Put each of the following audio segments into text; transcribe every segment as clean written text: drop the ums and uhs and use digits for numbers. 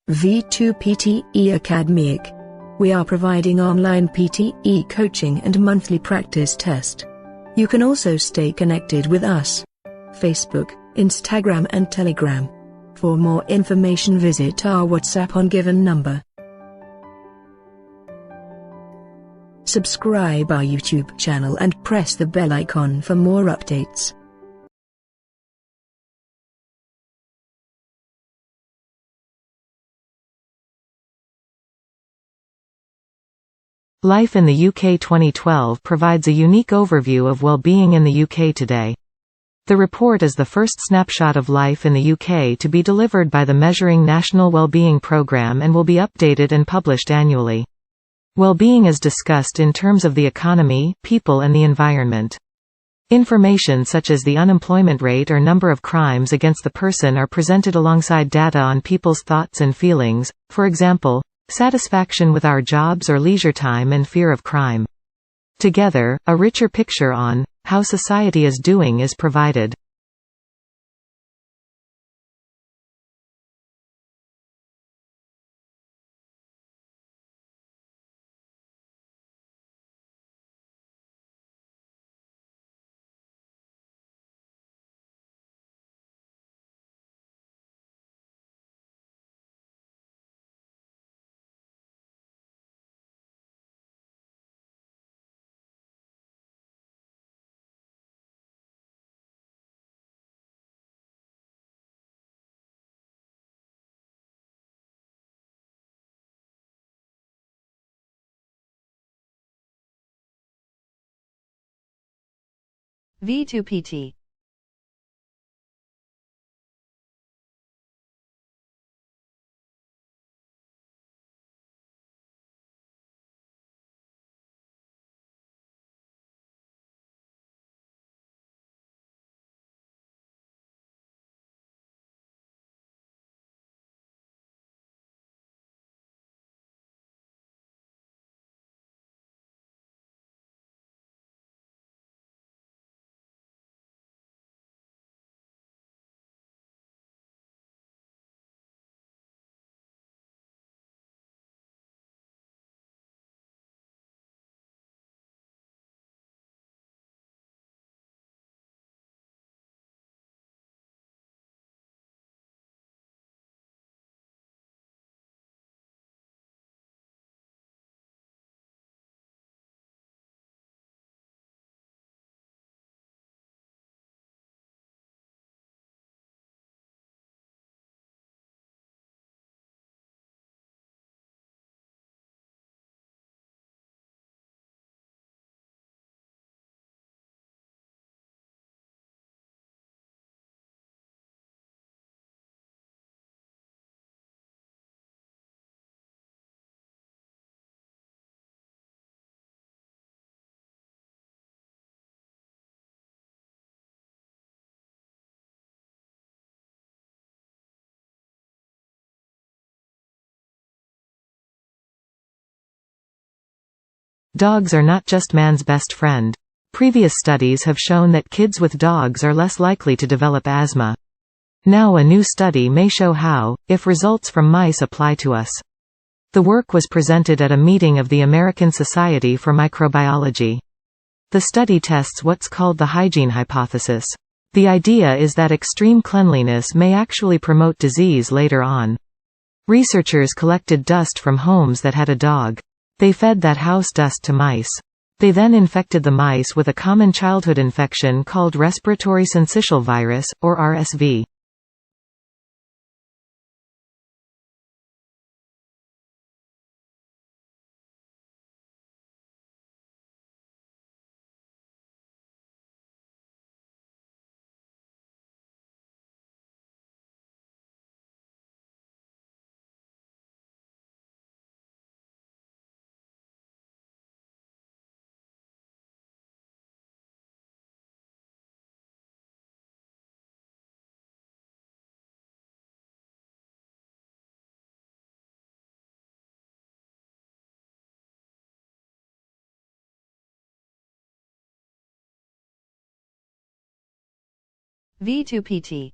V2PTE Academic. We are providing online PTE coaching and monthly practice test. You can also stay connected with us. Facebook, Instagram and Telegram. For more information visit our WhatsApp on given number. Subscribe our YouTube channel and press the bell icon for more updates. Life in the UK 2012 provides a unique overview of well-being in the UK today. The report is the first snapshot of life in the UK to be delivered by the Measuring National Wellbeing Programme and will be updated and published annually. Well-being is discussed in terms of the economy, people and the environment. Information such as the unemployment rate or number of crimes against the person are presented alongside data on people's thoughts and feelings, for example, satisfaction with our jobs or leisure time and fear of crime. Together, a richer picture on how society is doing is provided. V2PT. Dogs are not just man's best friend. Previous studies have shown that kids with dogs are less likely to develop asthma. Now a new study may show how, if results from mice apply to us. The work was presented at a meeting of the American Society for Microbiology. The study tests what's called the hygiene hypothesis. The idea is that extreme cleanliness may actually promote disease later on. Researchers collected dust from homes that had a dog. They fed that house dust to mice. They then infected the mice with a common childhood infection called respiratory syncytial virus, or RSV. V2PT.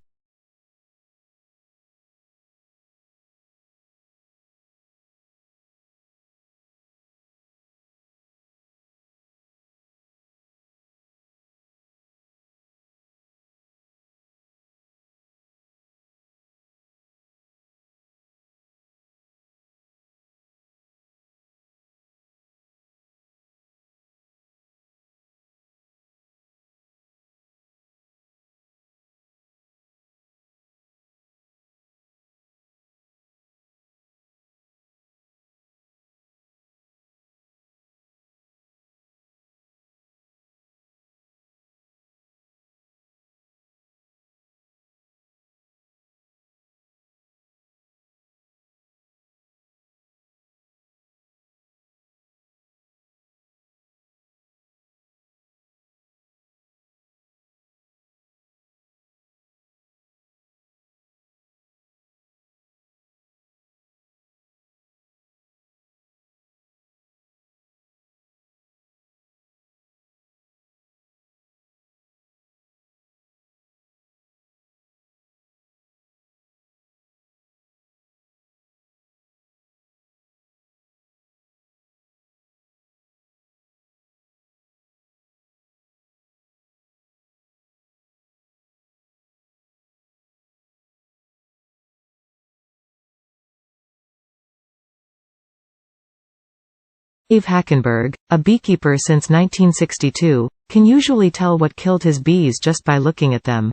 Eve Hackenberg, a beekeeper since 1962, can usually tell what killed his bees just by looking at them.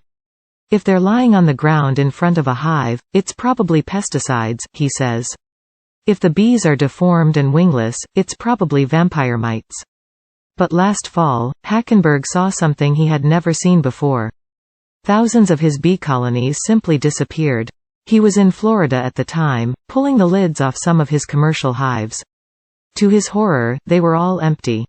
If they're lying on the ground in front of a hive, it's probably pesticides, he says. If the bees are deformed and wingless, it's probably vampire mites. But last fall, Hackenberg saw something he had never seen before. Thousands of his bee colonies simply disappeared. He was in Florida at the time, pulling the lids off some of his commercial hives. To his horror, they were all empty.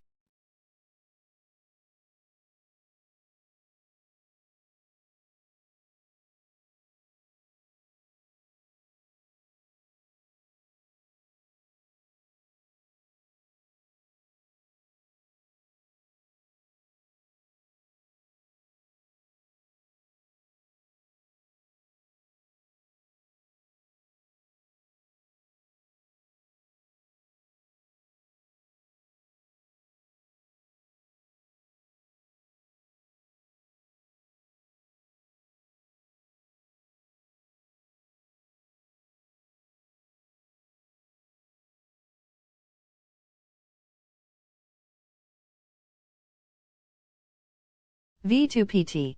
V2PT.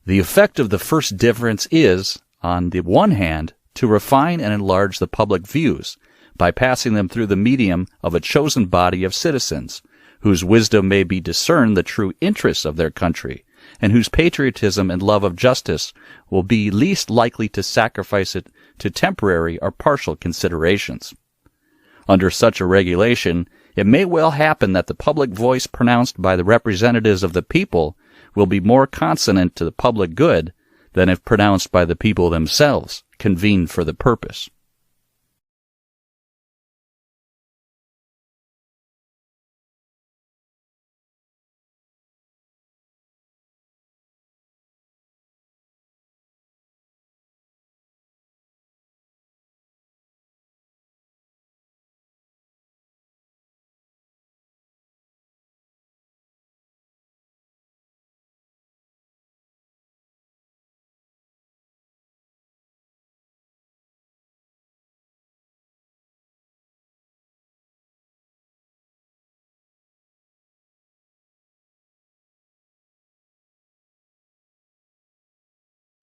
The effect of the first difference is, on the one hand, to refine and enlarge the public views by passing them through the medium of a chosen body of citizens, whose wisdom may be discern the true interests of their country, and whose patriotism and love of justice will be least likely to sacrifice it to temporary or partial considerations. Under such a regulation, it may well happen that the public voice pronounced by the representatives of the people will be more consonant to the public good than if pronounced by the people themselves, convened for the purpose.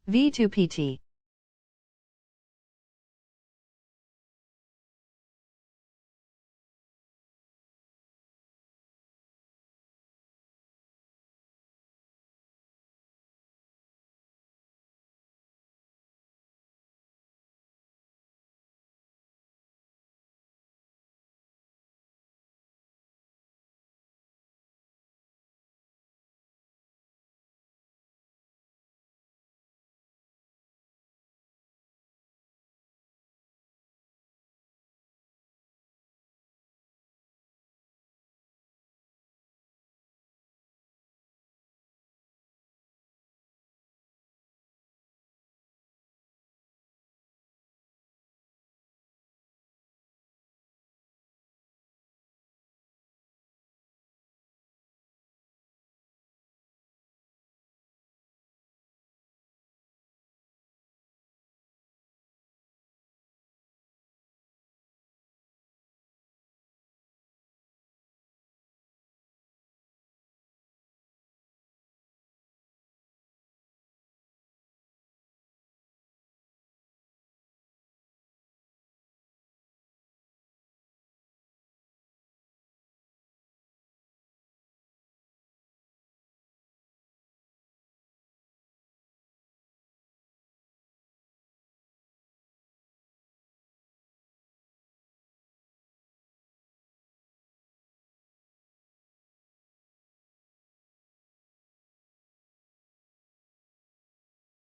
V2PT.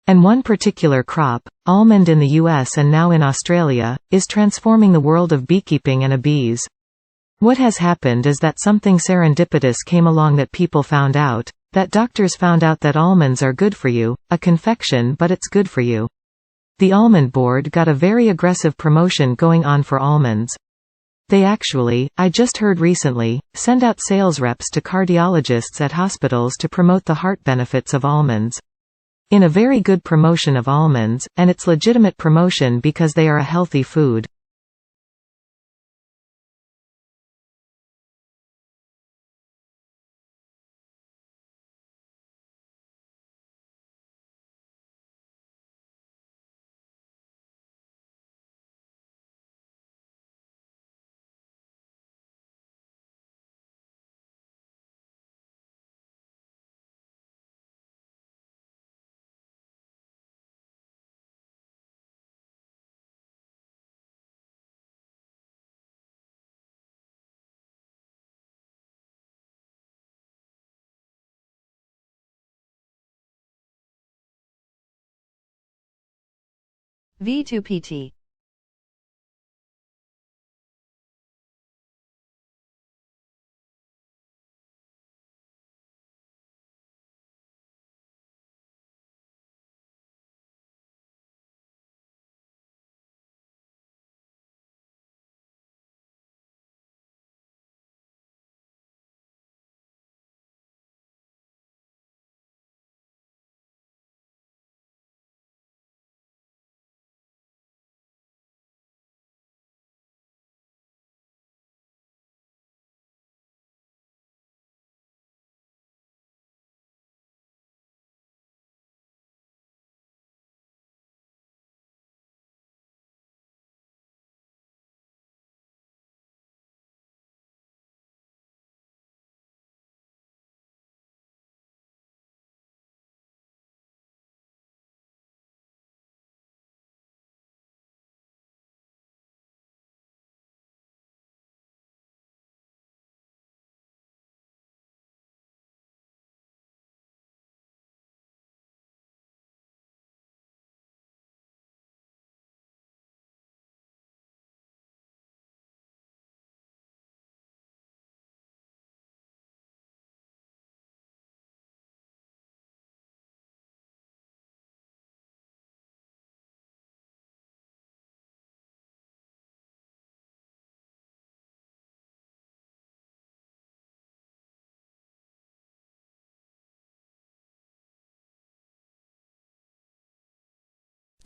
And one particular crop, almond in the US and now in Australia, is transforming the world of beekeeping and bees. What has happened is that something serendipitous came along that people found out, that doctors found out that almonds are good for you, a confection but it's good for you. The almond board got a very aggressive promotion going on for almonds. They actually, I just heard recently, send out sales reps to cardiologists at hospitals to promote the heart benefits of almonds. In a very good promotion of almonds, and it's legitimate promotion because they are a healthy food. V2PT.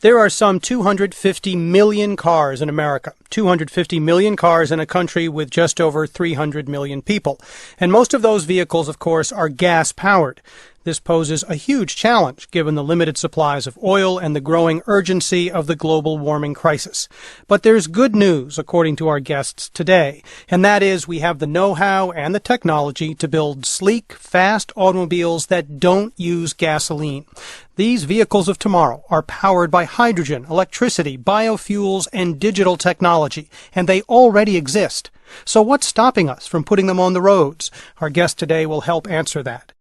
There are some 250 million cars in America, 250 million cars in a country with just over 300 million people. And most of those vehicles, of course, are gas-powered. This poses a huge challenge given the limited supplies of oil and the growing urgency of the global warming crisis. But there's good news, according to our guests today, and that is we have the know-how and the technology to build sleek, fast automobiles that don't use gasoline. These vehicles of tomorrow are powered by hydrogen, electricity, biofuels, and digital technology, and they already exist. So what's stopping us from putting them on the roads? Our guest today will help answer that.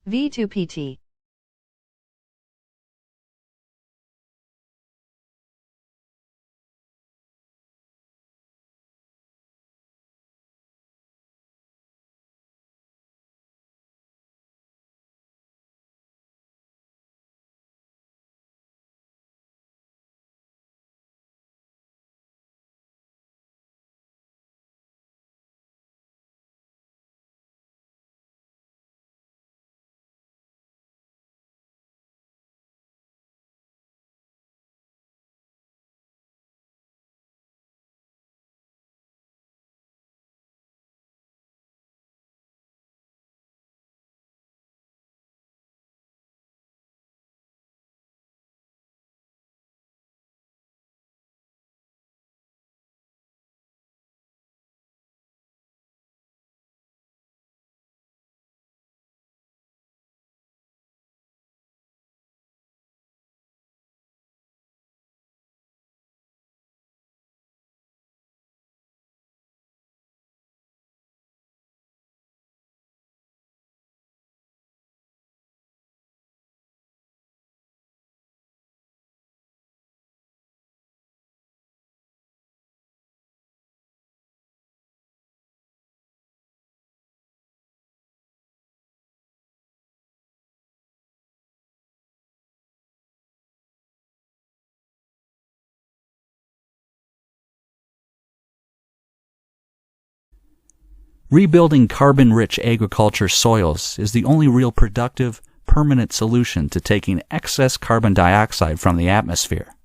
V2PT. Rebuilding carbon-rich agriculture soils is the only real productive, permanent solution to taking excess carbon dioxide from the atmosphere.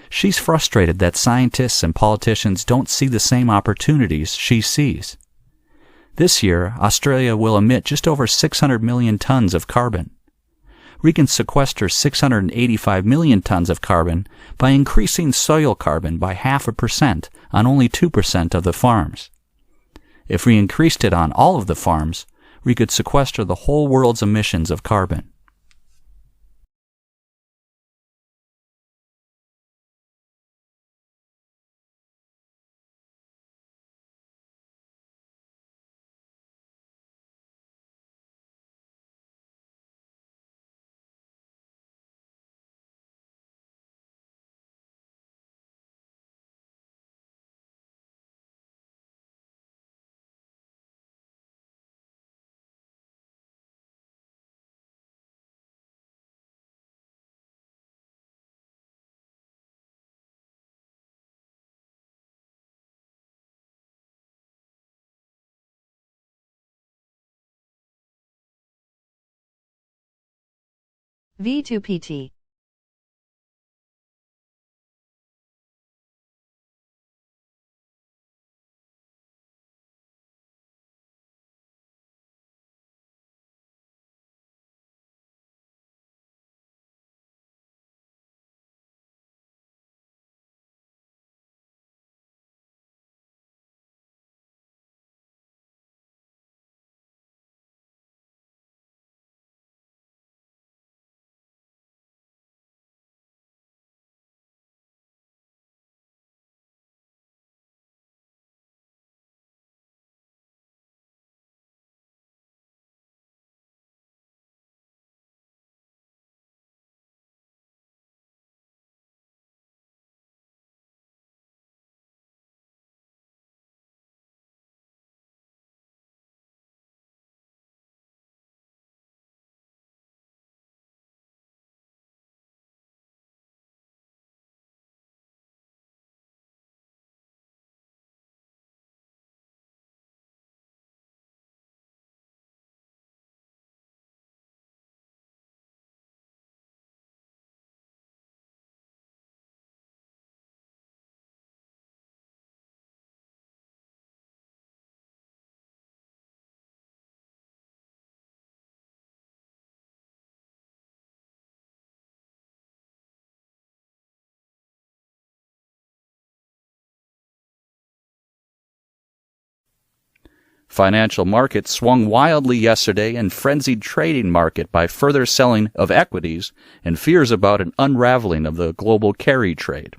She's frustrated that scientists and politicians don't see the same opportunities she sees. This year, Australia will emit just over 600 million tons of carbon. We can sequester 685 million tons of carbon by increasing soil carbon by 0.5% on only 2% of the farms. If we increased it on all of the farms, we could sequester the whole world's emissions of carbon. V2PT. Financial markets swung wildly yesterday in frenzied trading market by further selling of equities and fears about an unraveling of the global carry trade.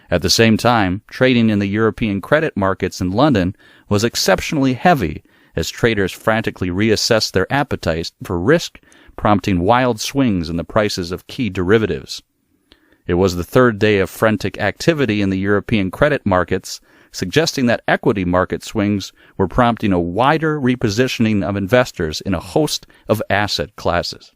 At the same time, trading in the European credit markets in London was exceptionally heavy as traders frantically reassessed their appetite for risk, prompting wild swings in the prices of key derivatives. It was the third day of frantic activity in the European credit markets, suggesting that equity market swings were prompting a wider repositioning of investors in a host of asset classes.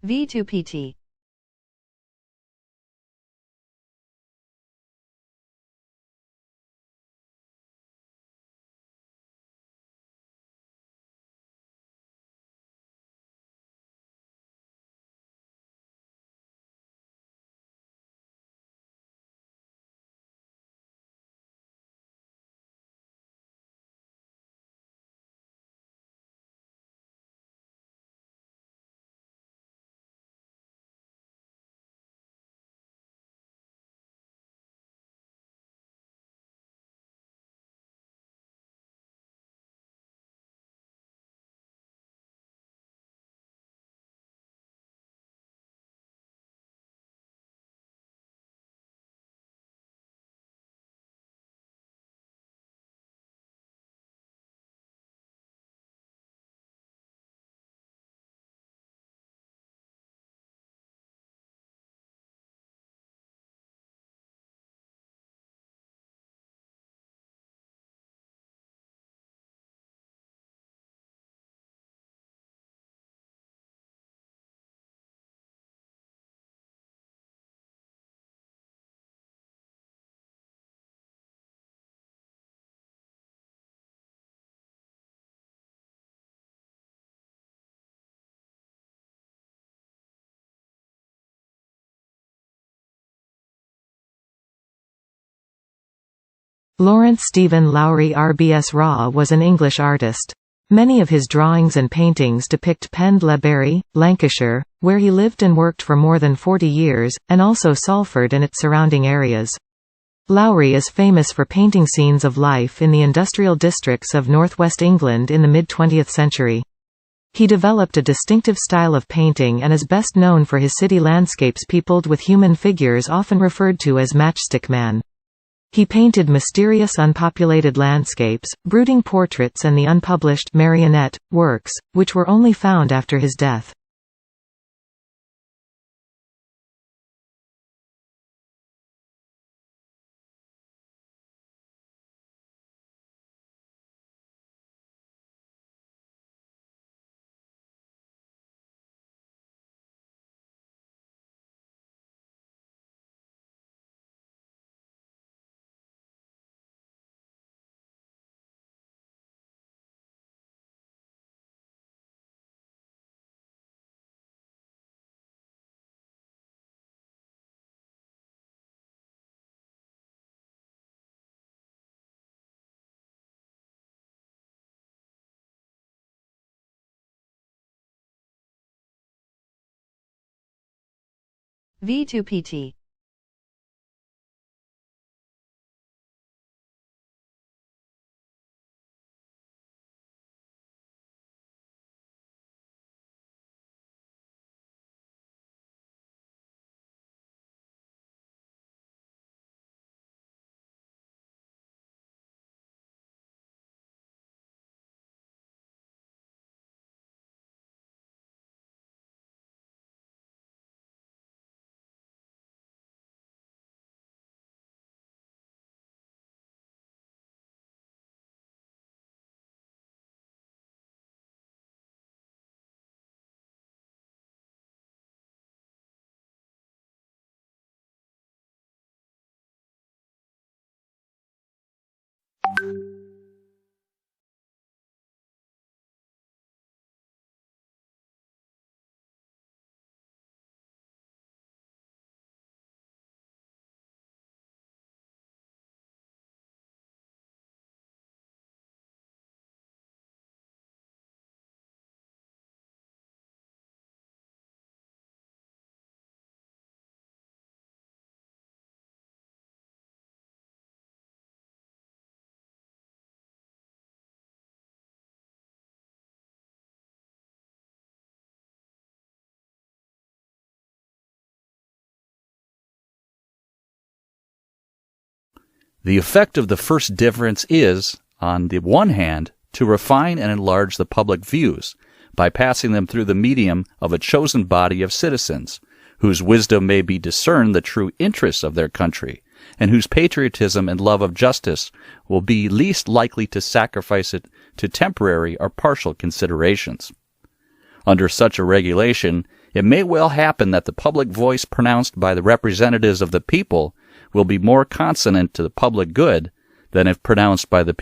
V2PT. Lawrence Stephen Lowry RBS Raw was an English artist. Many of his drawings and paintings depict Pendlebury, Lancashire, where he lived and worked for more than 40 years, and also Salford and its surrounding areas. Lowry is famous for painting scenes of life in the industrial districts of northwest England in the mid-20th century. He developed a distinctive style of painting and is best known for his city landscapes peopled with human figures often referred to as Matchstick Man. He painted mysterious unpopulated landscapes, brooding portraits and the unpublished marionette works, which were only found after his death. V2PT. The effect of the first difference is, on the one hand, to refine and enlarge the public views by passing them through the medium of a chosen body of citizens, whose wisdom may be discern the true interests of their country, and whose patriotism and love of justice will be least likely to sacrifice it to temporary or partial considerations. Under such a regulation, it may well happen that the public voice pronounced by the representatives of the people will be more consonant to the public good than if pronounced by the people